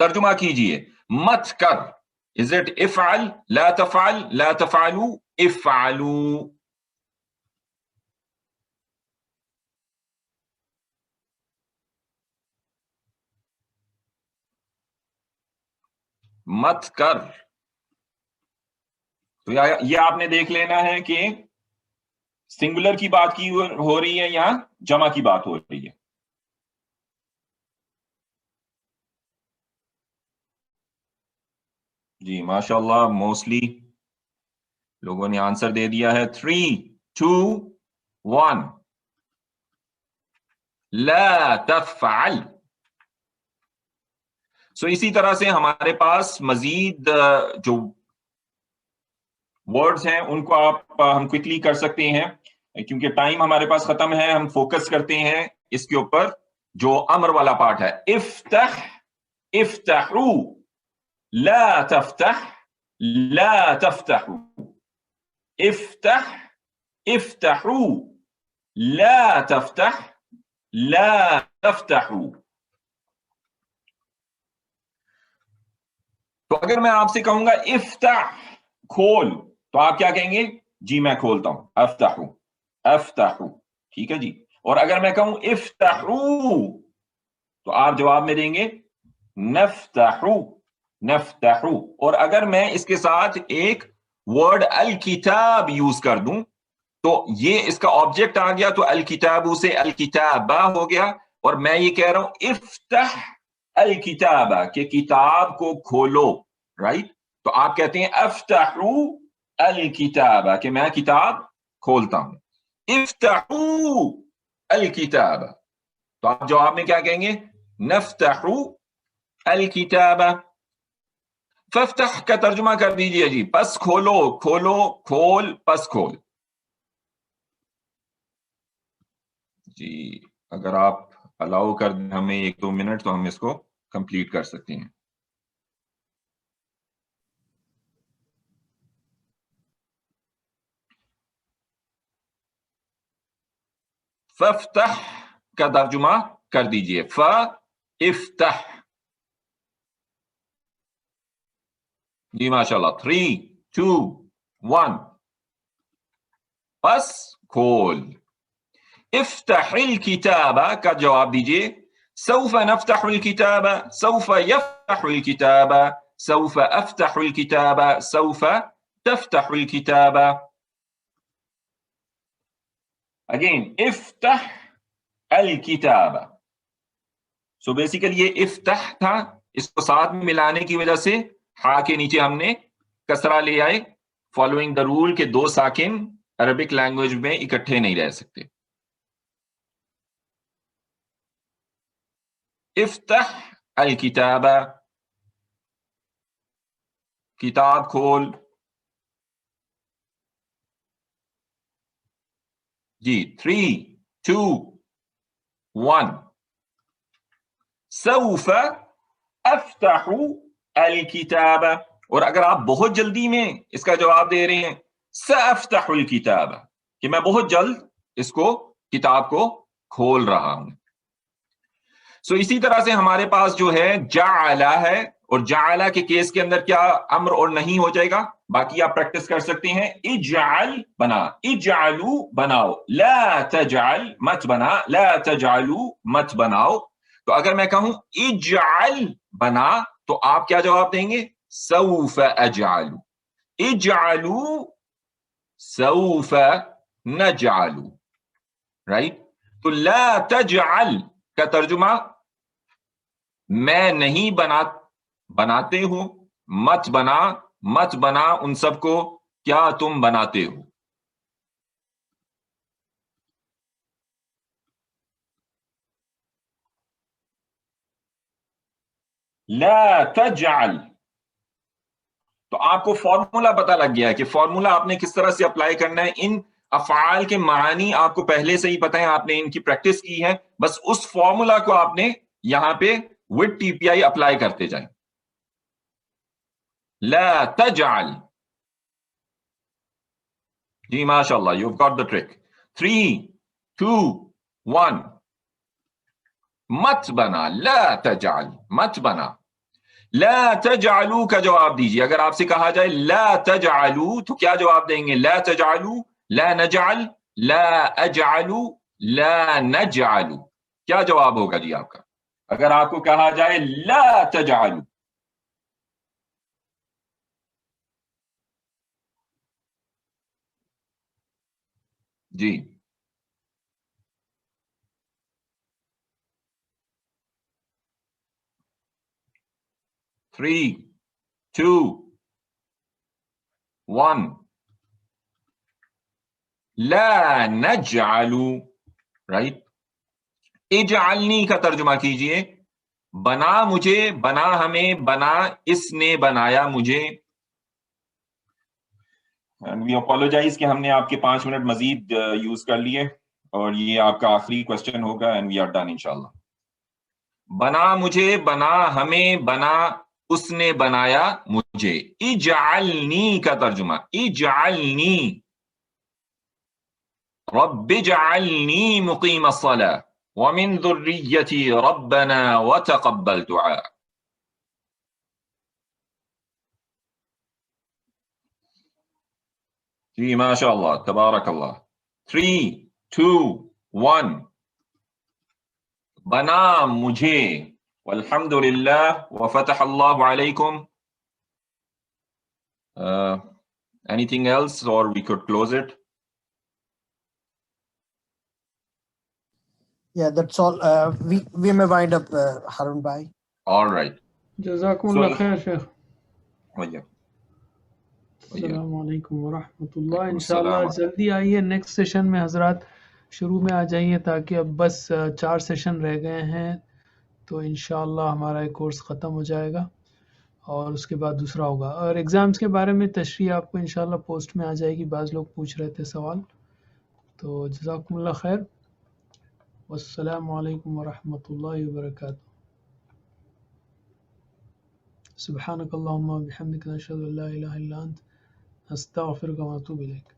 ترجمہ کیجئے مت کر. Is it افعل لا تفعل لا تفعلوا افعلوا. مت کر. تو یہ آپ نے دیکھ لینا ہے کہ سنگولر کی بات کی ہو رہی ہے یا جمع کی بات ہو رہی ہے. جی ماشاء اللہ موسٹلی لوگوں نے آنسر دے دیا ہے. 3 2 1 لا تفعل. سو اسی طرح سے ہمارے پاس مزید جو ورڈز ہیں ان کو ہم کوئکلی کر سکتے ہیں کیونکہ ٹائم ہمارے پاس ختم ہے. ہم فوکس کرتے ہیں اس کے اوپر جو امر والا پارٹ ہے. افتح افتحوا لا تفتح لا تفتحوا. افتح افتحوا لا تفتح لا تفتحوا. تو اگر میں آپ سے کہوں گا افتح کھول تو آپ کیا کہیں گے؟ جی میں کھولتا ہوں. افتحو افتحو. ٹھیک ہے جی. اور اگر میں کہوں افتحو تو آپ جواب میں دیں گے نفتحو نفتحو. اور اگر میں اس کے ساتھ ایک ورڈ الکتاب یوز کر دوں تو یہ اس کا آبجیکٹ آ گیا تو الکتابو سے الکتابہ ہو گیا. اور میں یہ کہہ رہا ہوں افتح الکتابہ کہ کتاب کو کھولو. رائٹ. تو آپ کہتے ہیں افتحو الکتابہ کہ میں کتاب کھولتا ہوں. افتحو الکتابہ تو آپ جواب میں کیا کہیں گے؟ نفتحو الکتابہ. فافتح کا ترجمہ کر دیجئے جی. پس کھولو کھولو کھول پس کھول. جی اگر آپ الاؤ کر دیں ہمیں 1-2 منٹ تو ہم اس کو کمپلیٹ کر سکتے ہیں. فافتح کا ترجمہ کر دیجئے. فافتح. جی ماشاءاللہ. 3 2 1 پس کھول. افتح الکتابہ کا جواب دیجئے سوف نفتح الکتابہ سوف یفتح الکتابہ سوف افتح الکتابہ سوف تفتح الکتابہ. اگین افتح الکتابہ. سو بیسیکلی یہ افتح تھا. اس کو ساتھ میں ملانے کی وجہ سے ہا کے نیچے ہم نے کسرہ لے آئے فالوئنگ دا رول کہ 2 ساکن عربک لینگویج میں اکٹھے نہیں رہ سکتے. افتح الکتابہ کتاب کھول. جی 3 2 1 سوف افتح الکتابہ. اور اگر آپ بہت جلدی میں اس کا جواب دے رہے ہیں سافتح الکتابہ کہ میں بہت جلد اس کو کتاب کو کھول رہا ہوں. سو اسی طرح سے ہمارے پاس جو ہے جعل ہے اور جعل کے کیس کے اندر کیا امر اور نہیں ہو جائے گا. باقی آپ پریکٹس کر سکتے ہیں. اجعل بنا اجعلوا بناؤ لا تجعل مت بنا لا تجعلوا مت بناؤ. تو اگر میں کہوں اجعل بنا تو آپ کیا جواب دیں گے؟ سوف اجعل. اجعلوا سوف نجعل. رائٹ. تو لا تجعل کا ترجمہ میں نہیں بناتے ہوں. مت بنا ان سب کو کیا تم بناتے ہو. لا تجعل. تو آپ کو فارمولا پتہ لگ گیا ہے کہ فارمولا آپ نے کس طرح سے اپلائی کرنا ہے. ان افعال کے معنی آپ کو پہلے سے ہی پتہ ہے, آپ نے ان کی پریکٹس کی ہے. بس اس فارمولا کو آپ نے یہاں پہ with T P I apply کرتے جائیں. لا تجعل. جی ماشاء اللہ یو گاٹ دا ٹرک. 3 2 1 مت بنا لا تجعل مت بنا. لا تجعلوا کا جواب دیجیے. اگر آپ سے کہا جائے لا تجعلوا تو کیا جواب دیں گے؟ لا تجعلوا، لا نجعل، لا اجعل، لا نجعل. کیا جواب ہوگا جی آپ کا اگر آپ کو کہا جائے لا تجعلوا؟ جی 3 2 1 لا نجعل. رائٹ. اجعلنی کا ترجمہ کیجئے. بنا مجھے، بنا ہمیں، بنا اس نے بنایا مجھے. وی اپولوجائز کہ ہم نے آپ کے 5 منٹ مزید یوز کر لیے اور یہ آپ کا آخری کوشچن ہوگا اینڈ وی آر ڈن انشاءاللہ. بنا مجھے، بنا ہمیں، بنا اس نے بنایا مجھے. اجعلنی کا ترجمہ اجعلنی. رب اجعلنی مقیم الصلاة ومن ذریتی ربنا وتقبل دعاء. جی ماشاء اللہ تبارک اللہ. 3 2 1 بنا مجھے. والحمد للہ وفتح اللہ علیکم. anything else or we could close it? Yeah, that's all. We may wind up, Harun bhai. All right. جزاکم اللہ خیر شیخ. ویہ. السلام علیکم ورحمۃ اللہ. وعلیکم انشاءاللہ السلام. جلدی آئیے نیکسٹ سیشن میں حضرات، شروع میں آ جائیے تاکہ اب بس 4 سیشن رہ گئے ہیں تو انشاءاللہ ہمارا ایک کورس ختم ہو جائے گا اور اس کے بعد دوسرا ہوگا. اور ایگزامز کے بارے میں تشریح آپ کو انشاءاللہ پوسٹ میں آ جائے گی. بعض لوگ پوچھ رہے تھے سوال. تو جزاکم اللہ خیر. والسلام علیکم ورحمۃ اللہ وبرکاتہ. سبحانک اللہم وبحمدک نشہد ان لا الہ الا انت نستغفرک ونتوب الیک.